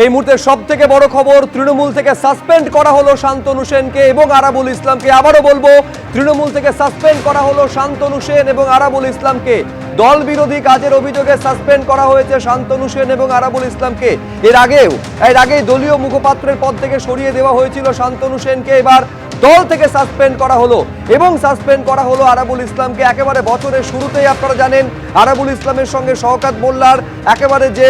এই মুহূর্তে সবথেকে বড় খবর, তৃণমূল থেকে সাসপেন্ড করা হলো শান্তনু সেনকে এবং আরাবুল ইসলামকে। আবারও বলবো, তৃণমূল থেকে সাসপেন্ড করা হলো শান্তনু সেন এবং আরাবুল ইসলামকে। দল বিরোধী কাজের অভিযোগে সাসপেন্ড করা হয়েছে শান্তনু সেন এবং আরাবুল ইসলামকে। এর আগেই দলীয় মুখপাত্রের পদ থেকে সরিয়ে দেওয়া হয়েছিল শান্তনু সেনকে। এবার দল থেকে সাসপেন্ড করা হলো এবং সাসপেন্ড করা হলো আরাবুল ইসলামকে। একেবারে বছরের শুরুতেই আপনারা জানেন আরাবুল ইসলামের সঙ্গে শওকত মোল্লার একেবারে যে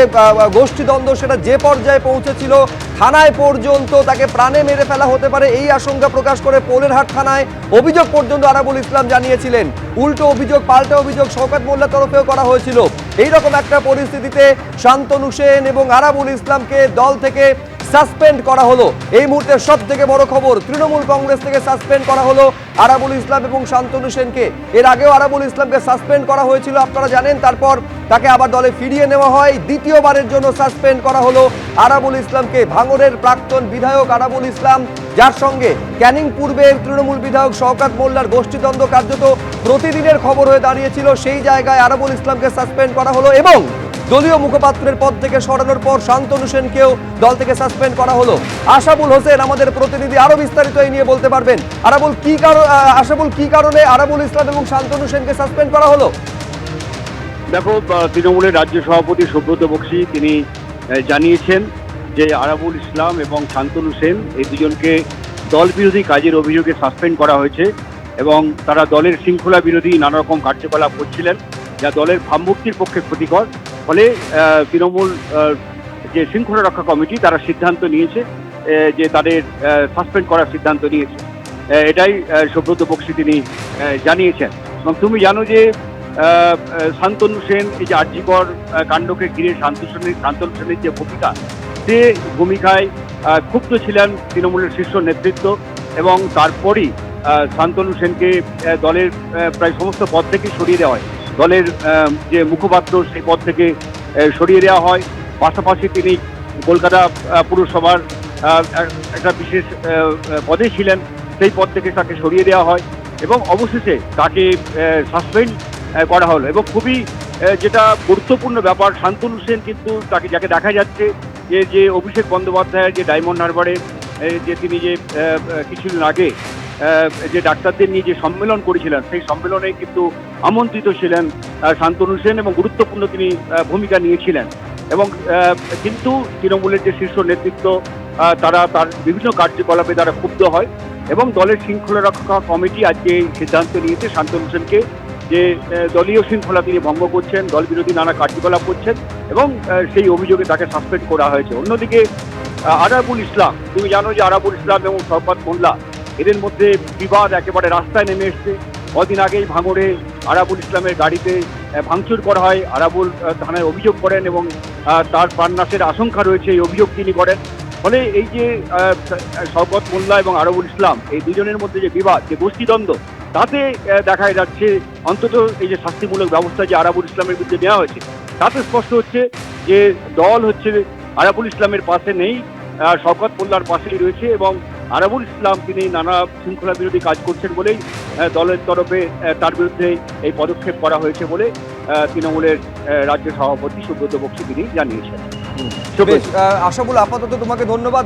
গোষ্ঠীদ্বন্দ্ব, সেটা যে পর্যায়ে পৌঁছেছিল, থানায় পর্যন্ত তাকে প্রাণে মেরে ফেলা হতে পারে এই আশঙ্কা প্রকাশ করে পোলেরহাট থানায় অভিযোগ পর্যন্ত আরাবুল ইসলাম জানিয়েছিলেন। উল্টো অভিযোগ, পাল্টা অভিযোগ শওকত মোল্লার তরফেও করা হয়েছিল। এইরকম একটা পরিস্থিতিতে শান্তনু সেন এবং আরাবুল ইসলামকে দল থেকে সাসপেন্ড করা হলো। এই মুহূর্তে সব থেকে বড় খবর, তৃণমূল কংগ্রেস থেকে সাসপেন্ড করা হলো আরাবুল ইসলাম এবং শান্তনু সেনকে। এর আগেও আরাবুল ইসলামকে সাসপেন্ড করা হয়েছিল আপনারা জানেন, তারপর তাকে আবার দলে ফিরিয়ে নেওয়া হয়। দ্বিতীয়বারের জন্য সাসপেন্ড করা হলো আরাবুল ইসলামকে। ভাঙড়ের প্রাক্তন বিধায়ক আরাবুল ইসলাম, যার সঙ্গে ক্যানিং পূর্বের তৃণমূল বিধায়ক শওকত মোল্লার গোষ্ঠীদ্বন্দ্ব কার্যত প্রতিদিনের খবর হয়ে দাঁড়িয়েছিল, সেই জায়গায় আরাবুল ইসলামকে সাসপেন্ড করা হলো এবং দলীয় মুখপাত্রের পদ থেকে সরানোর পর শান্তনু সেনকেও দল থেকে সাসপেন্ড করা হলো। আশাবুল হোসেন আমাদের প্রতিনিধি আরো বিস্তারিত এই নিয়ে বলতে পারবেন। আশাবুল, কি কারণে আরাবুল ইসলাম এবং শান্তনু সেনকে সাসপেন্ড করা হলো? দেখো, তৃণমূলের রাজ্য সভাপতি সুব্রত বক্সী তিনি জানিয়েছেন যে আরাবুল ইসলাম এবং শান্তনু সেন এই দুজনকে দল বিরোধী কাজের অভিযোগে সাসপেন্ড করা হয়েছে এবং তারা দলের শৃঙ্খলা বিরোধী নানা রকম কার্যকলাপ করছিলেন, যা দলের ভাবমূর্তির পক্ষে ক্ষতিকর। ফলে তৃণমূল যে শৃঙ্খলা রক্ষা কমিটি তারা সিদ্ধান্ত নিয়েছে যে তাদের সাসপেন্ড করার সিদ্ধান্ত নিয়েছে। এটাই সুব্রত বক্সী তিনি জানিয়েছেন। এবং তুমি জানো যে শান্তনু সেন এই যে আরজিকর কাণ্ডকে ঘিরে শান্তনু সেনের যে ভূমিকা, সে ভূমিকায় ক্ষুব্ধ ছিলেন তৃণমূলের শীর্ষ নেতৃত্ব এবং তারপরই শান্তনু সেনকে দলের প্রায় সমস্ত পদ থেকে সরিয়ে দেওয়া হয়। দলের যে মুখপাত্র সেই পদ থেকে সরিয়ে দেওয়া হয়। পাশাপাশি তিনি কলকাতা পুরসভার একটা বিশেষ পদে ছিলেন, সেই পদ থেকে তাকে সরিয়ে দেওয়া হয় এবং অবশেষে তাকে সাসপেন্ড করা হলো। এবং খুবই যেটা গুরুত্বপূর্ণ ব্যাপার, শান্তনু সেন কিন্তু যাকে দেখা যাচ্ছে যে অভিষেক বন্দ্যোপাধ্যায়ের যে ডায়মন্ড হারবারে যে তিনি যে কিছুদিন আগে যে ডাক্তারদের নিয়ে যে সম্মেলন করেছিলেন, সেই সম্মেলনে কিন্তু আমন্ত্রিত ছিলেন শান্তনু সেন এবং গুরুত্বপূর্ণ তিনি ভূমিকা নিয়েছিলেন। এবং কিন্তু তৃণমূলের যে শীর্ষ নেতৃত্ব তারা তার বিভিন্ন কার্যকলাপে তারা ক্ষুব্ধ হয় এবং দলের শৃঙ্খলা রক্ষা কমিটি আজকে সিদ্ধান্ত নিয়েছে শান্তনু সেনকে যে দলীয় শৃঙ্খলা তিনি ভঙ্গ করছেন, দল বিরোধী নানা কার্যকলাপ করছেন এবং সেই অভিযোগে তাকে সাসপেন্ড করা হয়েছে। অন্যদিকে আরাবুল ইসলাম, তুমি জানো যে আরাবুল ইসলাম এবং শওকত মোল্লা এদের মধ্যে বিবাদ একেবারে রাস্তায় নেমে এসছে। কদিন আগেই ভাঙড়ে আরাবুল ইসলামের গাড়িতে ভাঙচুর করা হয়। আরাবুল থানায় অভিযোগ করেন এবং তার প্রাণনাশের আশঙ্কা রয়েছে, এই অভিযোগ তিনি করেন। ফলে এই যে শওকত মোল্লা এবং আরাবুল ইসলাম এই দুজনের মধ্যে যে বিবাদ, যে গোষ্ঠীদ্বন্দ্ব, তাতে দেখা যাচ্ছে অন্তত এই যে শাস্তিমূলক ব্যবস্থা যে আরাবুল ইসলামের বিরুদ্ধে নেওয়া হয়েছে, তাতে স্পষ্ট হচ্ছে যে দল হচ্ছে আরাবুল ইসলামের পাশে নেই, শওকত মোল্লার পাশেই রয়েছে এবং আরাবুল ইসলাম তিনি নানা শৃঙ্খলা বিরোধী কাজ করছেন বলেই দলের তরফে তার বিরুদ্ধে এই পদক্ষেপ করা হয়েছে বলে তৃণমূলের রাজ্য সভাপতি সুব্রত বক্সী তিনি জানিয়েছেন। আশাবুল, আপাতত তোমাকে ধন্যবাদ।